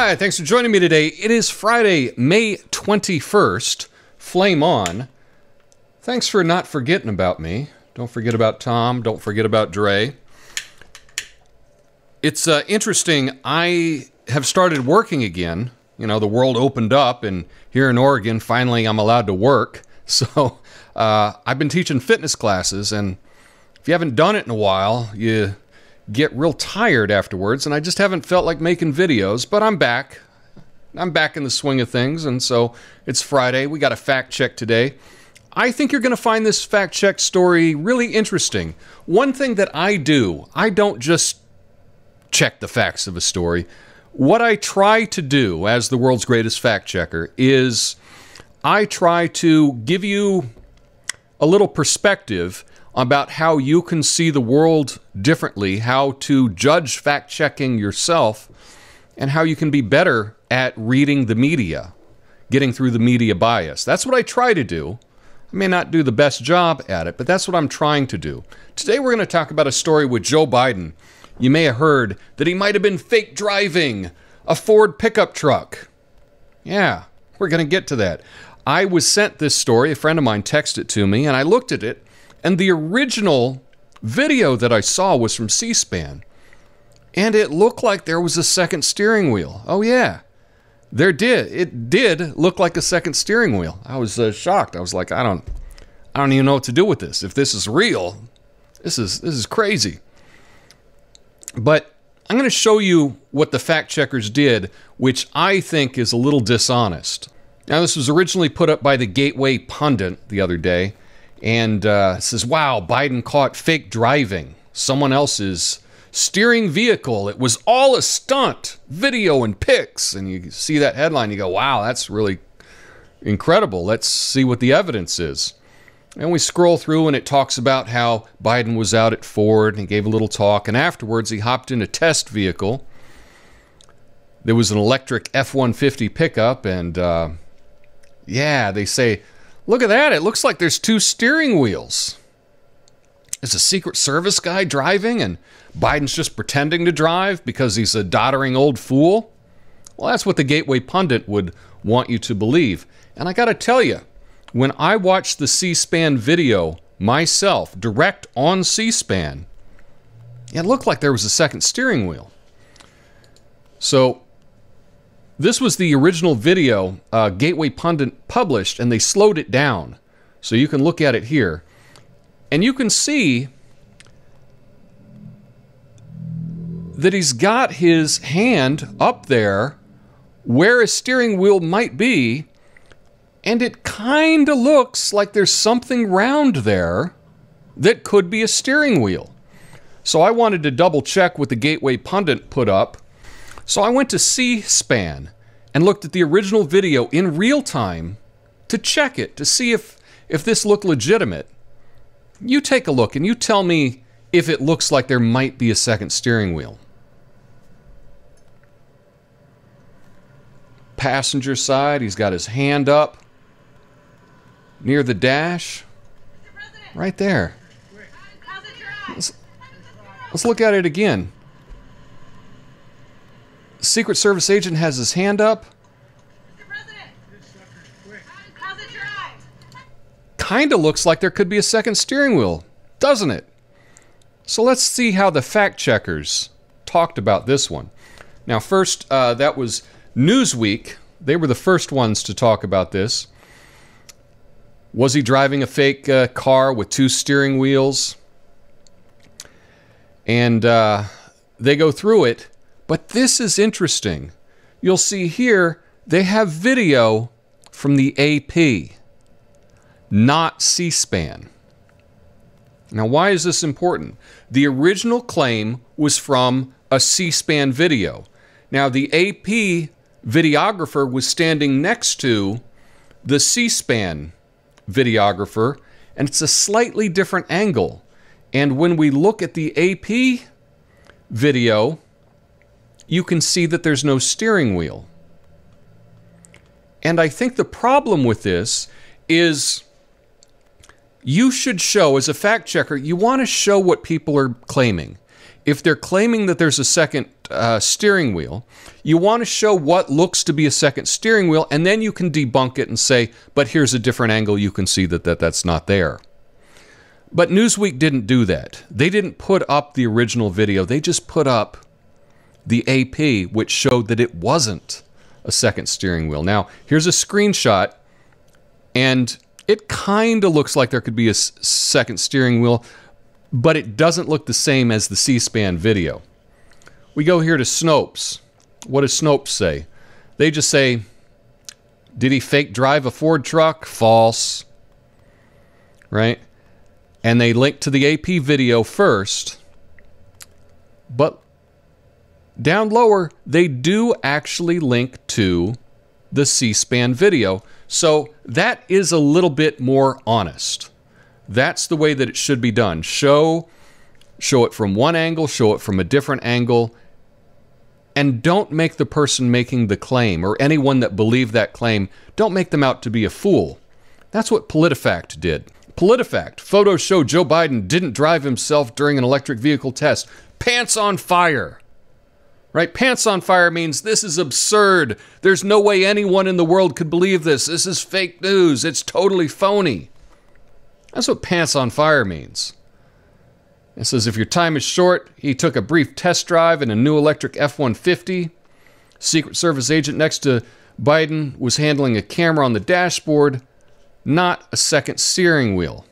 Hi, thanks for joining me today. It is Friday, May 21st. Flame on. Thanks for not forgetting about me. Don't forget about Tom. Don't forget about Dre. It's interesting. I have started working again. You know, the world opened up, and here in Oregon, finally I'm allowed to work. So I've been teaching fitness classes, and if you haven't done it in a while, you get real tired afterwards, and I just haven't felt like making videos, but I'm back. I'm back in the swing of things, and so it's Friday. We got a fact check today. I think you're going to find this fact check story really interesting. One thing that I do, I don't just check the facts of a story. What I try to do as the world's greatest fact checker is I try to give you a little perspective about how you can see the world differently, how to judge fact-checking yourself, and how you can be better at reading the media, getting through the media bias. That's what I try to do. I may not do the best job at it, but that's what I'm trying to do. Today we're going to talk about a story with Joe Biden. You may have heard that he might have been fake driving a Ford pickup truck. Yeah, we're going to get to that. I was sent this story, a friend of mine texted it to me, and I looked at it, and the original video that I saw was from C-SPAN. And it looked like there was a second steering wheel. Oh yeah, it did look like a second steering wheel. I was shocked. I was like, I don't even know what to do with this. If this is real, this is crazy. But I'm going to show you what the fact checkers did, which I think is a little dishonest. Now, this was originally put up by the Gateway Pundit the other day. And it says, wow, Biden caught fake driving someone else's steering vehicle. It was all a stunt, video and pics. And you see that headline, you go, wow, that's really incredible. Let's see what the evidence is. And we scroll through, and it talks about how Biden was out at Ford and he gave a little talk. And afterwards, he hopped in a test vehicle. There was an electric F-150 pickup. And yeah, they say, look at that. It looks like there's two steering wheels. Is a Secret Service guy driving and Biden's just pretending to drive because he's a doddering old fool? Well, that's what the Gateway Pundit would want you to believe. And I got to tell you, when I watched the C-SPAN video myself, direct on C-SPAN, it looked like there was a second steering wheel. So this was the original video Gateway Pundit published, and they slowed it down. So you can look at it here. And you can see that he's got his hand up there where a steering wheel might be, and it kind of looks like there's something round there that could be a steering wheel. So I wanted to double check what the Gateway Pundit put up. So I went to C-SPAN and looked at the original video in real time to check it, to see if this looked legitimate. You take a look and you tell me if it looks like there might be a second steering wheel. Passenger side, he's got his hand up near the dash. Right there. Let's look at it again. Secret Service agent has his hand up. Mr. President, how's it drive? Kind of looks like there could be a second steering wheel, doesn't it? So let's see how the fact checkers talked about this one. Now, first, that was Newsweek. They were the first ones to talk about this. Was he driving a fake car with two steering wheels? And they go through it. But this is interesting. You'll see here, they have video from the AP, not C-SPAN. Now, why is this important? The original claim was from a C-SPAN video. Now, the AP videographer was standing next to the C-SPAN videographer, and it's a slightly different angle. And when we look at the AP video, you can see that there's no steering wheel. And I think the problem with this is you should show, as a fact checker, you want to show what people are claiming. if they're claiming that there's a second steering wheel, you want to show what looks to be a second steering wheel, and then you can debunk it and say, but here's a different angle. You can see that that's not there. But Newsweek didn't do that. They didn't put up the original video. They just put up the AP, which showed that it wasn't a second steering wheel. Now, here's a screenshot, and it kind of looks like there could be a second steering wheel, but it doesn't look the same as the C-SPAN video. We go here to Snopes. What does Snopes say? They just say, did he fake drive a Ford truck? False. Right? And they link to the AP video first, but down lower, they do actually link to the C-SPAN video. So that is a little bit more honest. That's the way that it should be done. Show it from one angle, show it from a different angle, and don't make the person making the claim, or anyone that believed that claim, don't make them out to be a fool. That's what PolitiFact did. PolitiFact, photos show Joe Biden didn't drive himself during an electric vehicle test. Pants on fire. Right? Pants on fire means this is absurd. There's no way anyone in the world could believe this. This is fake news. It's totally phony. That's what pants on fire means. It says if your time is short, he took a brief test drive in a new electric F-150. Secret Service agent next to Biden was handling a camera on the dashboard, not a second steering wheel.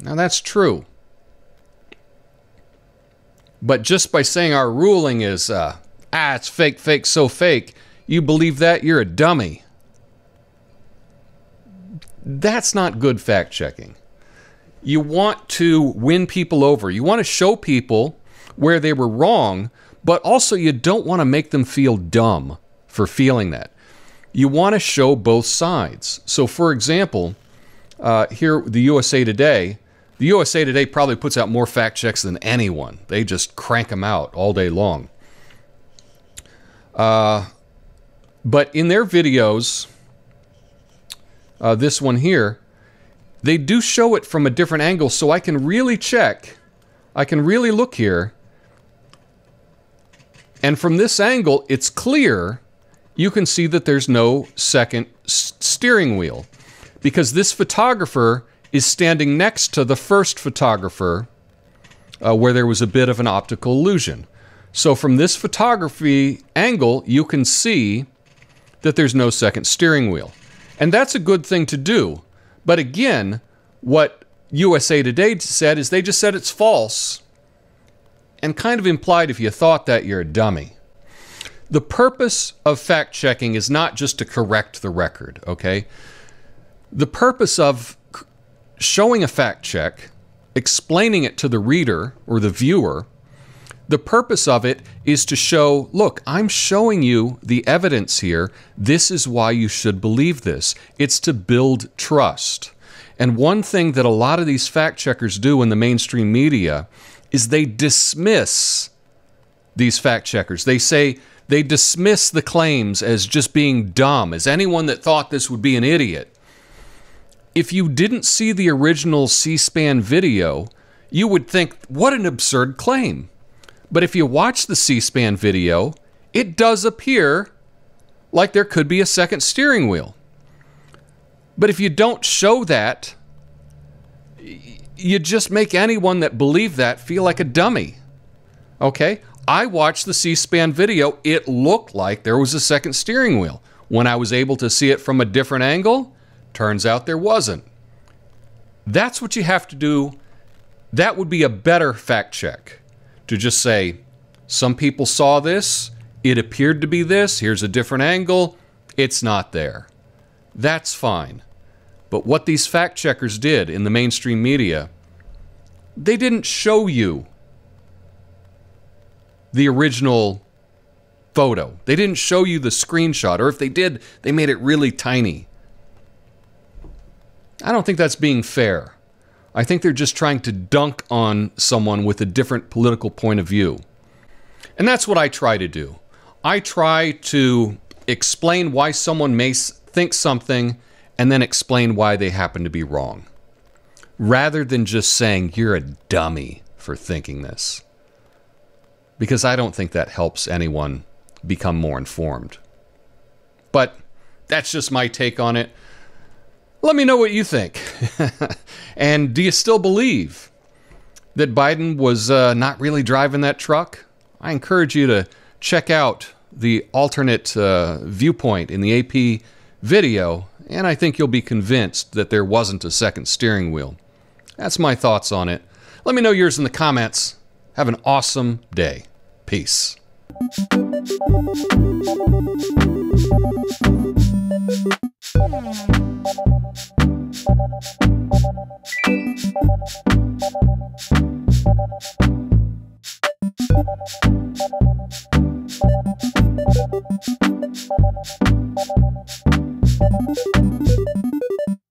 Now that's true. But just by saying our ruling is, it's fake, fake, so fake, you believe that, you're a dummy. That's not good fact-checking. You want to win people over. You want to show people where they were wrong, but also you don't want to make them feel dumb for feeling that. You want to show both sides. So, for example, here, the USA Today probably puts out more fact checks than anyone. They just crank them out all day long. But in their videos, this one here, they do show it from a different angle, so I can really check. I can really look here. And from this angle, it's clear. You can see that there's no second steering wheel, because this photographer is standing next to the first photographer where there was a bit of an optical illusion. So from this photography angle, you can see that there's no second steering wheel. And that's a good thing to do. But again, what USA Today said is they just said it's false, and kind of implied if you thought that, you're a dummy. The purpose of fact-checking is not just to correct the record, okay? The purpose of showing a fact check, explaining it to the reader or the viewer, the purpose of it is to show, look, I'm showing you the evidence here. This is why you should believe this. It's to build trust. And one thing that a lot of these fact checkers do in the mainstream media is they dismiss these fact checkers. They dismiss the claims as just being dumb, as anyone that thought this would be an idiot. If you didn't see the original C-SPAN video, you would think, what an absurd claim. But if you watch the C-SPAN video, it does appear like there could be a second steering wheel. But if you don't show that, you just make anyone that believed that feel like a dummy. Okay? I watched the C-SPAN video. It looked like there was a second steering wheel. When I was able to see it from a different angle, turns out there wasn't. That's what you have to do. That would be a better fact check. To just say, some people saw this, it appeared to be this, here's a different angle, it's not there. That's fine. But what these fact checkers did in the mainstream media, they didn't show you the original photo. They didn't show you the screenshot, or if they did, they made it really tiny. I don't think that's being fair. I think they're just trying to dunk on someone with a different political point of view. And that's what I try to do. I try to explain why someone may think something and then explain why they happen to be wrong, rather than just saying, you're a dummy for thinking this. because I don't think that helps anyone become more informed. But that's just my take on it. Let me know what you think. And do you still believe that Biden was not really driving that truck? I encourage you to check out the alternate viewpoint in the AP video, and I think you'll be convinced that there wasn't a second steering wheel. That's my thoughts on it. Let me know yours in the comments. Have an awesome day. Peace.